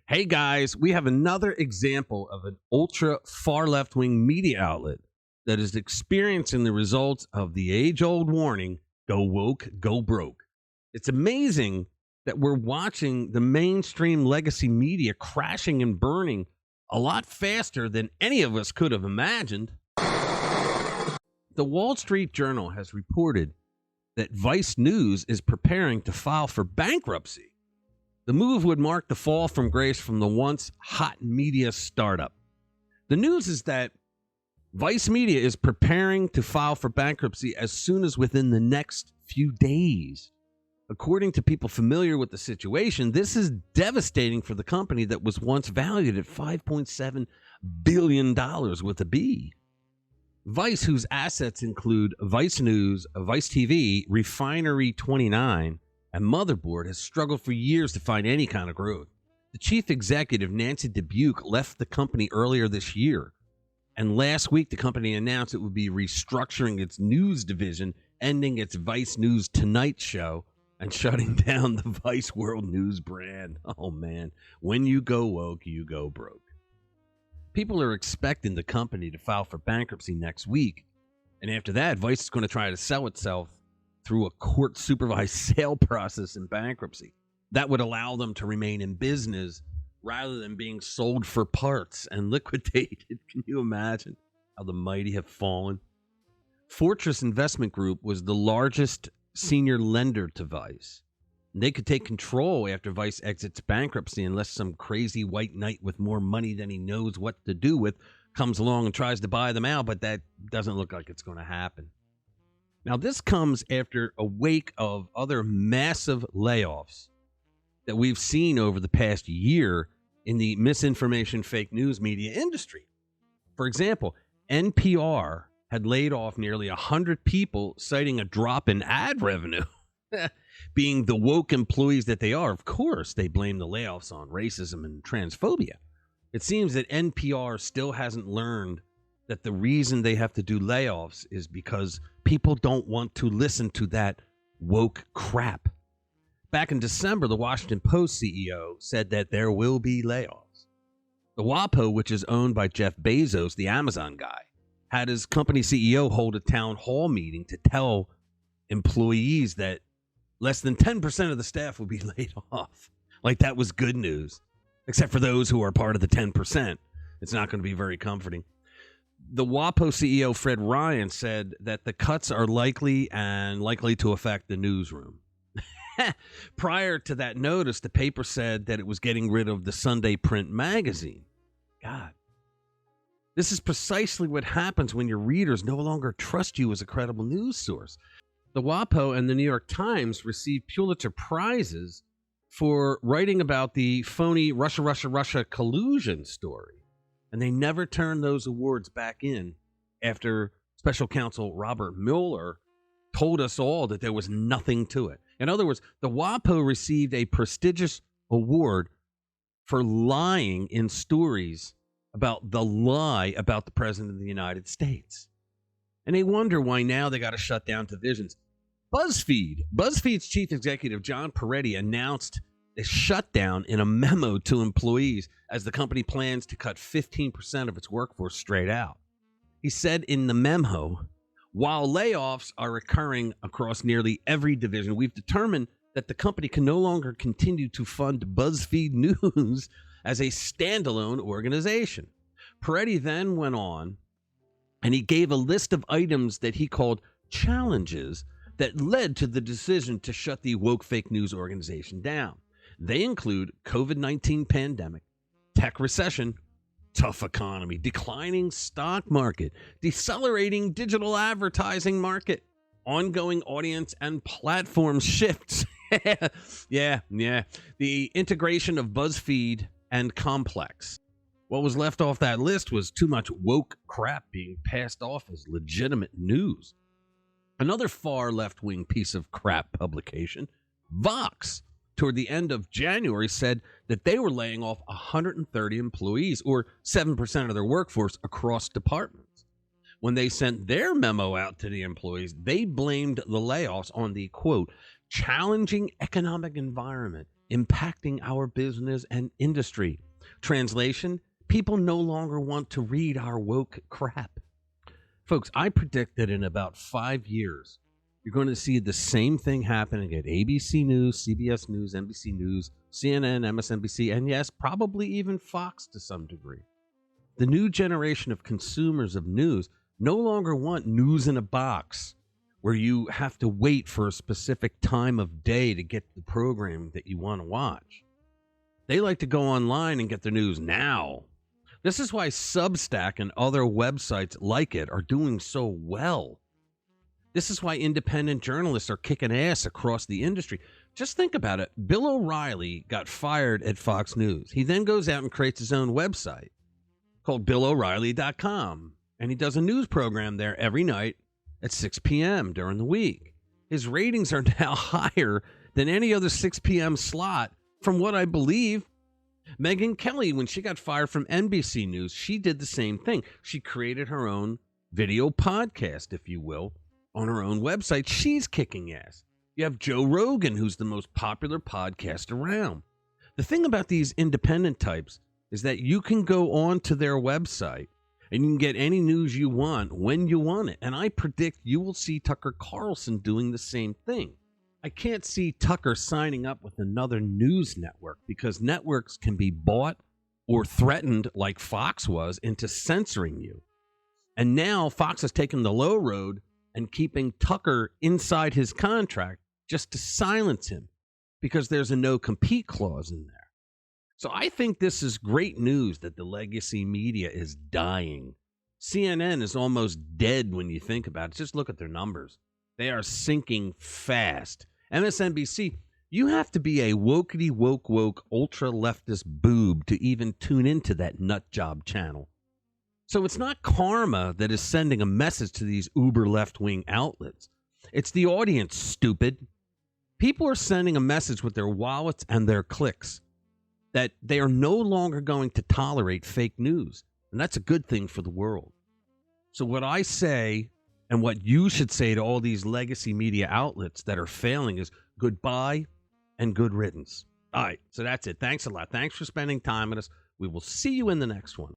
Hey guys, we have another example of an ultra far left wing media outlet that is experiencing the results of the age old warning, go woke, go broke. It's amazing that we're watching the mainstream legacy media crashing and burning a lot faster than any of us could have imagined. The Wall Street Journal has reported that Vice News is preparing to file for bankruptcy. The move would mark the fall from grace from the once hot media startup. The news is that Vice Media is preparing to file for bankruptcy as soon as within the next few days. According to people familiar with the situation, this is devastating for the company that was once valued at $5.7 billion with a B. Vice, whose assets include Vice News, Vice TV, Refinery 29, and Motherboard, has struggled for years to find any kind of growth. The chief executive, Nancy Dubuque, left the company earlier this year. And last week, the company announced it would be restructuring its news division, ending its Vice News Tonight show, and shutting down the Vice World News brand. Oh, man. When you go woke, you go broke. People are expecting the company to file for bankruptcy next week. And after that, Vice is going to try to sell itself through a court-supervised sale process in bankruptcy. That would allow them to remain in business rather than being sold for parts and liquidated. Can you imagine how the mighty have fallen? Fortress Investment Group was the largest senior lender to Vice. They could take control after Vice exits bankruptcy unless some crazy white knight with more money than he knows what to do with comes along and tries to buy them out, but that doesn't look like it's going to happen. Now, this comes after a wake of other massive layoffs that we've seen over the past year in the misinformation fake news media industry. For example, NPR had laid off nearly 100 people, citing a drop in ad revenue. Being the woke employees that they are, of course, they blame the layoffs on racism and transphobia. It seems that NPR still hasn't learned that the reason they have to do layoffs is because people don't want to listen to that woke crap. Back in December, the Washington Post CEO said that there will be layoffs. The WAPO, which is owned by Jeff Bezos, the Amazon guy, had his company CEO hold a town hall meeting to tell employees that less than 10% of the staff would be laid off. Like that was good news, except for those who are part of the 10%. It's not going to be very comforting. The WAPO CEO, Fred Ryan, said that the cuts are likely to affect the newsroom. Prior to that notice, the paper said that it was getting rid of the Sunday print magazine. God. This is precisely what happens when your readers no longer trust you as a credible news source. The WAPO and the New York Times received Pulitzer Prizes for writing about the phony Russia collusion story. And they never turned those awards back in after special counsel Robert Mueller told us all that there was nothing to it. In other words, the WAPO received a prestigious award for lying in stories about the lie about the President of the United States. And they wonder why now they got to shut down divisions. BuzzFeed's chief executive, John Peretti, announced a shutdown in a memo to employees as the company plans to cut 15% of its workforce straight out. He said in the memo, while layoffs are occurring across nearly every division, we've determined that the company can no longer continue to fund BuzzFeed News as a standalone organization. Peretti then went on and he gave a list of items that he called challenges that led to the decision to shut the woke fake news organization down. They include COVID-19 pandemic, tech recession, tough economy, declining stock market, decelerating digital advertising market, ongoing audience and platform shifts. Yeah. The integration of BuzzFeed and Complex. What was left off that list was too much woke crap being passed off as legitimate news. Another far left-wing piece of crap publication, Vox, toward the end of January, said that they were laying off 130 employees, or 7% of their workforce, across departments. When they sent their memo out to the employees, they blamed the layoffs on the, quote, challenging economic environment impacting our business and industry. Translation, people no longer want to read our woke crap. Folks, I predict that in about 5 years, you're going to see the same thing happening at ABC News, CBS News, NBC News, CNN, MSNBC, and yes, probably even Fox to some degree. The new generation of consumers of news no longer want news in a box where you have to wait for a specific time of day to get the program that you want to watch. They like to go online and get their news now. This is why Substack and other websites like it are doing so well. This is why independent journalists are kicking ass across the industry. Just think about it. Bill O'Reilly got fired at Fox News. He then goes out and creates his own website called BillO'Reilly.com. And he does a news program there every night at 6 p.m. during the week. His ratings are now higher than any other 6 p.m. slot from what I believe. Megyn Kelly, when she got fired from NBC News, she did the same thing. She created her own video podcast, if you will, on her own website. She's kicking ass. You have Joe Rogan, who's the most popular podcast around. The thing about these independent types is that you can go on to their website and you can get any news you want when you want it. And I predict you will see Tucker Carlson doing the same thing. I can't see Tucker signing up with another news network because networks can be bought or threatened, like Fox was, into censoring you. And now Fox has taken the low road and keeping Tucker inside his contract just to silence him because there's a no-compete clause in there. So I think this is great news that the legacy media is dying. CNN is almost dead when you think about it. Just look at their numbers. They are sinking fast. MSNBC, you have to be a wokety woke ultra leftist boob to even tune into that nut job channel. So it's not karma that is sending a message to these uber left-wing outlets. It's the audience, stupid. People are sending a message with their wallets and their clicks that they are no longer going to tolerate fake news. And that's a good thing for the world. So what I say and what you should say to all these legacy media outlets that are failing is goodbye and good riddance. All right, so that's it. Thanks a lot. Thanks for spending time with us. We will see you in the next one.